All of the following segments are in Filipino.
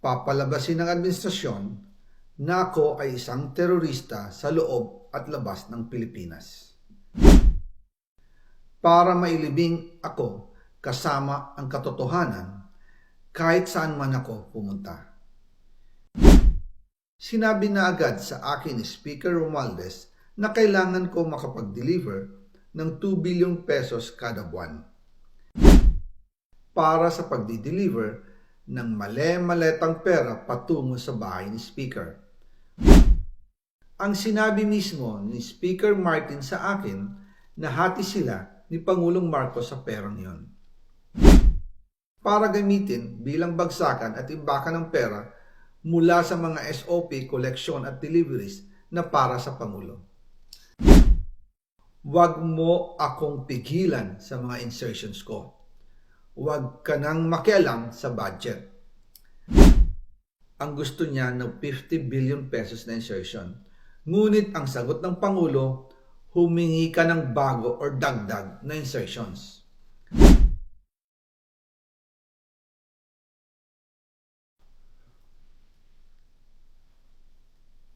Papalabasin ng administrasyon na ako ay isang terorista sa loob at labas ng Pilipinas. Para mailibing ako kasama ang katotohanan kahit saan man ako pumunta. Sinabi na agad sa akin ni Speaker Romualdez na kailangan ko makapag-deliver ng 2 billion pesos kada buwan para sa pagdi-deliver ng male-maletang pera patungo sa bahay ni Speaker. Ang sinabi mismo ni Speaker Martin sa akin na hati sila ni Pangulong Marcos sa perang yon para gamitin bilang bagsakan at imbakan ng pera mula sa mga SOP, collection at deliveries na para sa Pangulo. Huwag mo akong pigilan sa mga insertions ko. Huwag ka nang makialam sa budget. Ang gusto niya ng 50 billion pesos na insertion. Ngunit ang sagot ng Pangulo, humingi ka ng bago or dagdag na insertions.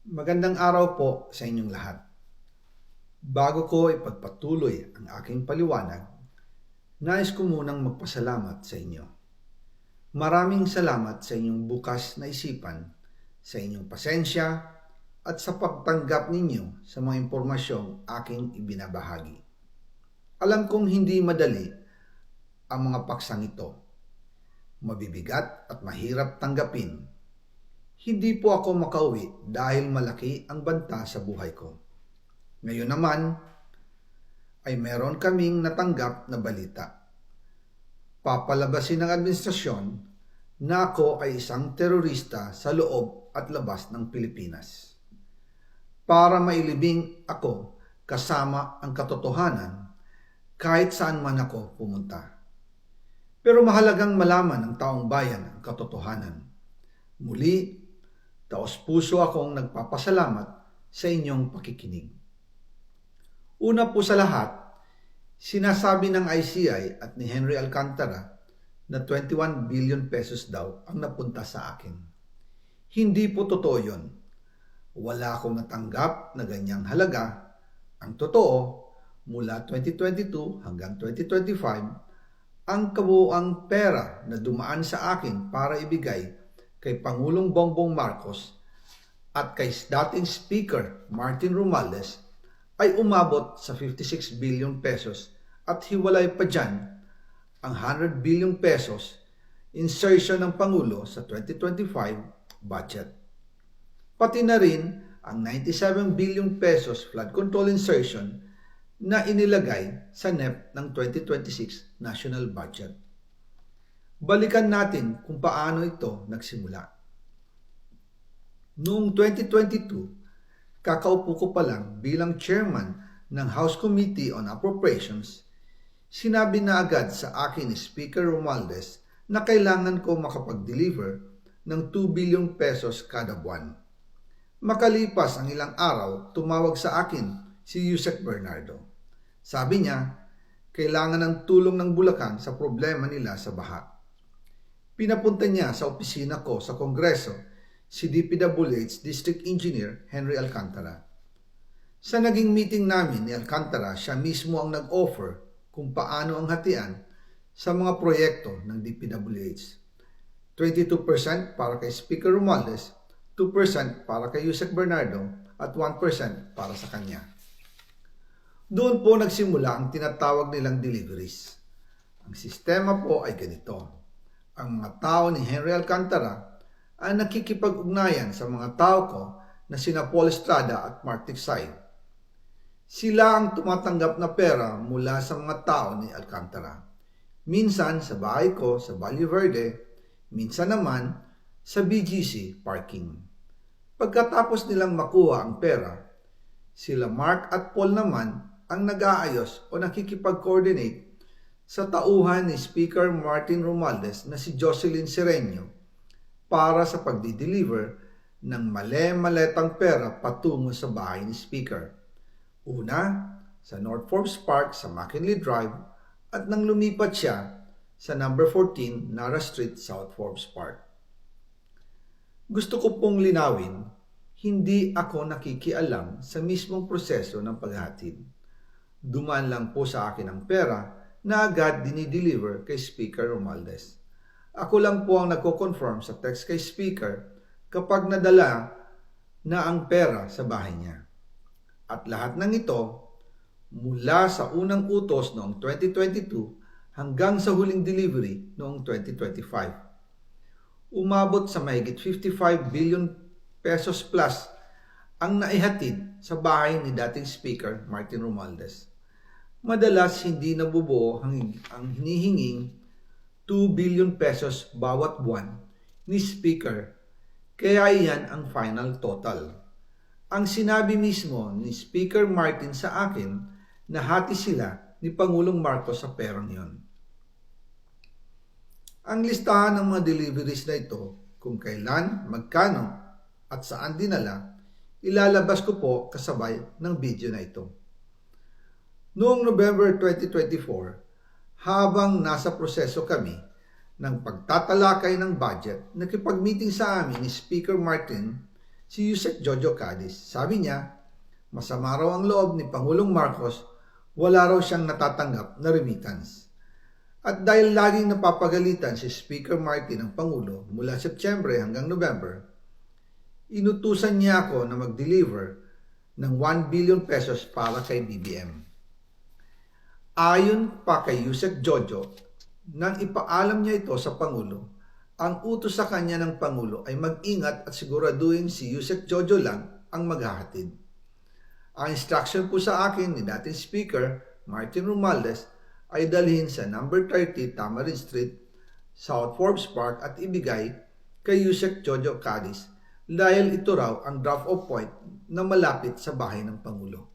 Magandang araw po sa inyong lahat. Bago ko ipagpatuloy ang aking paliwanag, nais ko munang magpasalamat sa inyo. Maraming salamat sa inyong bukas na isipan, sa inyong pasensya, at sa pagtanggap ninyo sa mga impormasyong aking ibinabahagi. Alam kong hindi madali ang mga paksang ito. Mabibigat at mahirap tanggapin. Hindi po ako makauwi dahil malaki ang banta sa buhay ko. Ngayon naman ay meron kaming natanggap na balita. Papalabasin ng administrasyon na ako ay isang terorista sa loob at labas ng Pilipinas. Para mailibing ako kasama ang katotohanan kahit saan man ako pumunta. Pero mahalagang malaman ng taong bayan ang katotohanan. Muli, taos-puso akong nagpapasalamat sa inyong pakikinig. Una po sa lahat, sinasabi ng ICI at ni Henry Alcantara na 21 billion pesos daw ang napunta sa akin. Hindi po totoo yun. Wala akong natanggap na ganyang halaga. Ang totoo, mula 2022 hanggang 2025, ang kabuuang pera na dumaan sa akin para ibigay kay Pangulong Bongbong Marcos at kay dating Speaker Martin Romualdez ay umabot sa 56 billion pesos at hiwalay pa dyan ang 100 billion pesos insertion ng Pangulo sa 2025 budget. Pati na rin ang 97 billion pesos flood control insertion na inilagay sa NEP ng 2026 national budget. Balikan natin kung paano ito nagsimula. Noong 2022, kakaupo ko pa lang bilang chairman ng House Committee on Appropriations, sinabi na agad sa akin ni Speaker Romualdez na kailangan ko makapag-deliver ng 2 billion pesos kada buwan. Makalipas ang ilang araw, tumawag sa akin si Yusek Bernardo. Sabi niya, kailangan ng tulong ng Bulacan sa problema nila sa baha. Pinapunta niya sa opisina ko sa Kongreso si DPWH District Engineer Henry Alcantara. Sa naging meeting namin ni Alcantara, siya mismo ang nag-offer kung paano ang hatian sa mga proyekto ng DPWH. 22% para kay Speaker Romualdez, 2% para kay Yusek Bernardo at 1% para sa kanya. Doon po nagsimula ang tinatawag nilang deliveries. Ang sistema po ay ganito. Ang mga tao ni Henry Alcantara ay nakikipag-ugnayan sa mga tao ko na sina Paul Estrada at Mark Tiksay. Sila ang tumatanggap na pera mula sa mga tao ni Alcantara. Minsan sa bahay ko sa Valle Verde, minsan naman sa BGC parking. Pagkatapos nilang makuha ang pera, sila Mark at Paul naman ang nag-aayos o nakikipag-coordinate sa tauhan ni Speaker Martin Romualdez na si Jocelyn Sereno para sa pagdi-deliver ng male-maletang pera patungo sa bahay ni Speaker. Una, sa North Forbes Park sa McKinley Drive at nang lumipat siya sa number 14 Nara Street, South Forbes Park. Gusto ko pong linawin, hindi ako nakikialam sa mismong proseso ng paghatid. Dumaan lang po sa akin ang pera na agad dinideliver kay Speaker Romualdez. Ako lang po ang nagko-confirm sa text kay Speaker kapag nadala na ang pera sa bahay niya. At lahat ng ito, mula sa unang utos noong 2022 hanggang sa huling delivery noong 2025. Umabot sa mahigit 55 billion pesos plus ang naihatid sa bahay ni dating Speaker Martin Romualdez. Madalas hindi nabubuo ang hinihinging 2 billion pesos bawat buwan ni Speaker, kaya iyan ang final total. Ang sinabi mismo ni Speaker Martin sa akin na hati sila ni Pangulong Marcos sa perang yon. Ang listahan ng mga deliveries na ito, kung kailan, magkano, at saan dinala, ilalabas ko po kasabay ng video na ito. Noong November 2024, habang nasa proseso kami ng pagtatalakay ng budget, nakipag-meeting sa amin ni Speaker Martin si Yusek Jojo Cadiz. Sabi niya, masama raw ang loob ni Pangulong Marcos, wala raw siyang natatanggap na remittance. At dahil laging napapagalitan si Speaker Martin ng Pangulo mula Setyembre hanggang November, inutusan niya ako na mag-deliver ng 1 billion pesos para kay BBM. Ayon pa kay Yusek Jojo, nang ipaalam niya ito sa Pangulo, ang utos sa kanya ng Pangulo ay mag-ingat at siguraduhin si Yusek Jojo lang ang maghahatid. Ang instruction po sa akin ni dating Speaker Martin Romualdez ay dalhin sa number 30 Tamarind Street, South Forbes Park at ibigay kay Yusek Jojo Cadiz dahil ito raw ang drop-off point na malapit sa bahay ng Pangulo.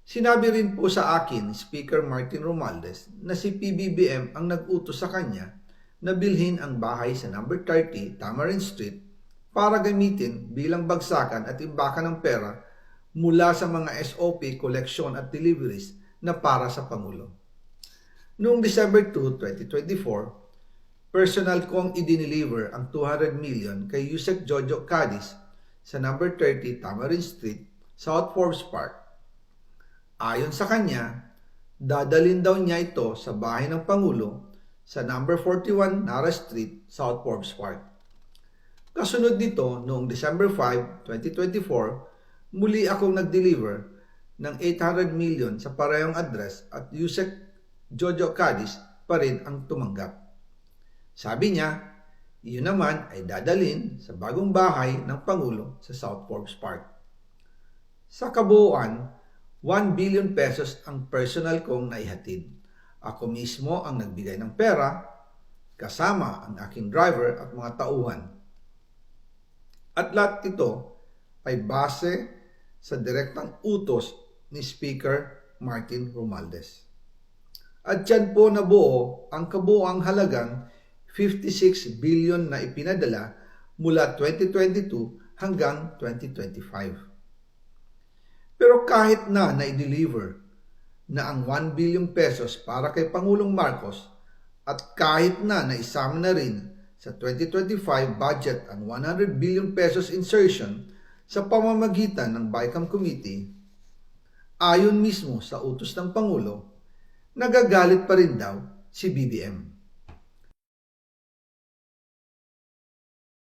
Sinabi rin po sa akin ni Speaker Martin Romualdez na si PBBM ang nag-utos sa kanya na bilhin ang bahay sa number 30 Tamarind Street para gamitin bilang bagsakan at imbakan ng pera mula sa mga SOP, koleksyon at deliveries na para sa Pangulo. Noong December 2, 2024, personal kong i-deliver ang 200 million kay Yusek Jojo Cadiz sa number 30 Tamarind Street, South Forbes Park. Ayon sa kanya, dadalhin daw niya ito sa bahay ng Pangulo sa number 41 Nara Street, South Forbes Park. Kasunod nito, noong December 5, 2024, muli akong nag-deliver ng 800 million sa parehong address at Yusek Jojo Cadiz pa rin ang tumanggap. Sabi niya, iyon naman ay dadalhin sa bagong bahay ng Pangulo sa South Forbes Park. Sa kabuuan, 1 billion pesos ang personal kong naihatid. Ako mismo ang nagbigay ng pera, kasama ang aking driver at mga tauhan. At lahat ito ay base sa direktang utos ni Speaker Martin Romualdez. At dyan po nabuo ang kabuuang halagang 56 billion na ipinadala mula 2022 hanggang 2025. Pero kahit na na-deliver na ang 1 billion pesos para kay Pangulong Marcos at kahit na naisama na rin sa 2025 budget ang 100 billion pesos insertion sa pamamagitan ng BICAM Committee, ayon mismo sa utos ng Pangulo, nagagalit pa rin daw si BBM.